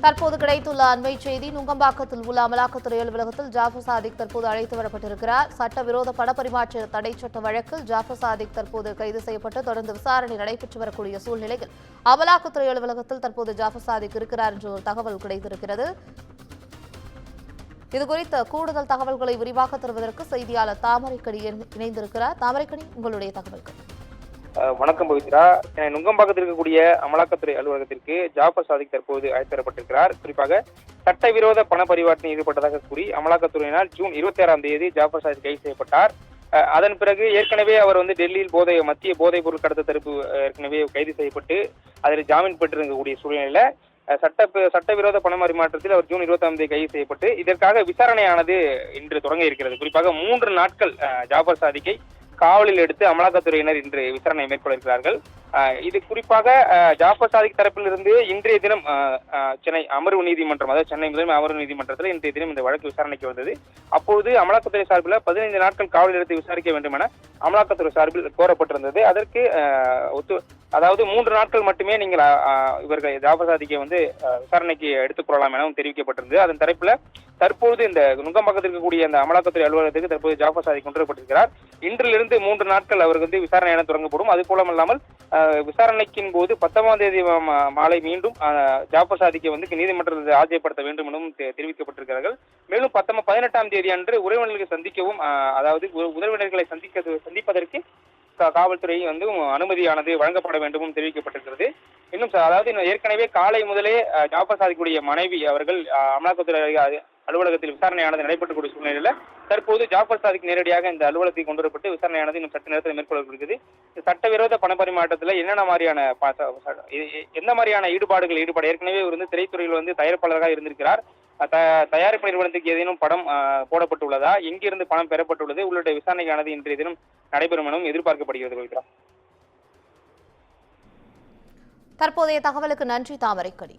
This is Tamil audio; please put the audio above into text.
தற்போது கிடைத்துள்ள அண்மை செய்தி. நுங்கம்பாக்கத்தில் உள்ள அமலாக்கத்துறை அலுவலகத்தில் ஜாஃபர் சாதிக் தற்போது அழைத்து வரப்பட்டிருக்கிறார். சட்டவிரோத பணப்பரிமாற்ற தடை சட்ட வழக்கில் ஜாஃபர் சாதிக் தற்போது கைது செய்யப்பட்டு தொடர்ந்து விசாரணை நடைபெற்று வரக்கூடிய சூழ்நிலையில் அமலாக்கத்துறை அலுவலகத்தில் தற்போது ஜாஃபர் சாதிக் இருக்கிறார் என்ற ஒரு தகவல் கிடைத்திருக்கிறது. இதுகுறித்த கூடுதல் தகவல்களை விரிவாக தருவதற்கு செய்தியாளர் தாமரைக்கணி இணைந்திருக்கிறார். தாமரைக்கணி, உங்களுடைய தகவல்கள். வணக்கம் பவித்ரா. நுங்கம்பாக்கத்தில் இருக்கக்கூடிய அமலாக்கத்துறை அலுவலகத்திற்கு ஜாஃபர் சாதிக் தற்போது அழைத்து வரப்பட்டிருக்கிறார். குறிப்பாக சட்டவிரோத பண பரிவர்த்தனை ஈடுபட்டதாக கூறி அமலாக்கத்துறையினால் ஜூன் 26ஆம் தேதி ஜாஃபர் சாதிக் கைது செய்யப்பட்டார். அதன் பிறகு ஏற்கனவே அவர் டெல்லியில் மத்திய போதைப் பொருள் கடத்த தடுப்பு ஏற்கனவே கைது செய்யப்பட்டு அதில் ஜாமீன் பெற்றிருக்கக்கூடிய சூழ்நிலையில சட்டவிரோத பண பரிமாற்றத்தில் அவர் ஜூன் 20ஆம் தேதி கைது செய்யப்பட்டு இதற்காக விசாரணையானது இன்று தொடங்க இருக்கிறது. குறிப்பாக 3 நாட்கள் ஜாஃபர் சாதிக்கை காவலில் எடுத்து அமலாக்கத்துறையினர் இன்று விசாரணை மேற்கொள்ள இருக்கிறார்கள். இது குறிப்பாக ஜாஃபர் சாதிக் தரப்பிலிருந்து இன்றைய தினம் சென்னை அமர்வு நீதிமன்றம், அதாவது சென்னை முதன்மை அமர்வு நீதிமன்றத்தில் இன்றைய தினம் இந்த வழக்கு விசாரணைக்கு வந்தது. அப்போது அமலாக்கத்துறை சார்பில் 15 நாட்கள் காவலில் எடுத்து விசாரிக்க வேண்டும் என அமலாக்கத்துறை சார்பில் கோரப்பட்டிருந்தது. அதற்கு அதாவது 3 நாட்கள் மட்டுமே நீங்கள் இவர்கள் ஜாஃபர் சாதிக்கை விசாரணைக்கு எடுத்துக் கொள்ளலாம் எனவும் தெரிவிக்கப்பட்டிருந்தது. அதன் தரப்பில் தற்போது இந்த நுங்கம்பாக்கத்தில் இருக்கக்கூடிய அந்த அமலாக்கத்துறை அலுவலகத்துக்கு தற்போது ஜாஃபர் சாதிக் கொண்டு வரப்பட்டிருக்கிறார். இன்றிலிருந்து 3 நாட்கள் அவருக்கு விசாரணை தொடங்கப்படும். அது போலமல்லாமல் விசாரணைக்கின் போது 19ஆம் தேதி மாலை மீண்டும் ஜாஃபர் சாதிக்கை நீதிமன்றத்தில் ஆஜர்படுத்த வேண்டும் எனவும் தெரிவிக்கப்பட்டிருக்கிறார்கள். மேலும் 18ஆம் தேதி அன்று உறவினர்களை சந்திக்கவும், அதாவது உறவினர்களை சந்திப்பதற்கு காவல்துறை அனுமதியானது வழங்கப்பட வேண்டும் தெரிவிக்கப்பட்டிருக்கிறது. இன்னும் அதாவது ஏற்கனவே காலை முதலே ஜாஃபர் சாதிக்குடைய மனைவி அவர்கள் அமலாக்கத்துறை அலுவலகத்தில் விசாரணையானது நடைபெற்றக்கூடிய சூழ்நிலையில தற்போது ஜாஃபர் சாதிக் நேரடியாக இந்த அலுவலகத்தில் கொண்டு வரப்பட்டு விசாரணையானது இன்னும் சட்ட நேரத்தில் மேற்கொள்ளப்படுகிறது. சட்டவிரோத பண பரிமாற்றத்தில் என்னென்ன மாதிரியான எந்த மாதிரியான ஈடுபாடு ஏற்கனவே திரைத்துறையில் தயாரிப்பாளராக இருந்திருக்கிறார். தயாரிப்பு நிறுவனத்துக்கு ஏதேனும் படம் போடப்பட்டுள்ளதா, எங்கிருந்து பணம் பெறப்பட்டுள்ளது உள்ளிட்ட விசாரணையானது இன்றைய தினம் நடைபெறும் எனவும் எதிர்பார்க்கப்படுகிறது. தற்போதைய தகவலுக்கு நன்றி தாமரைக்கணி.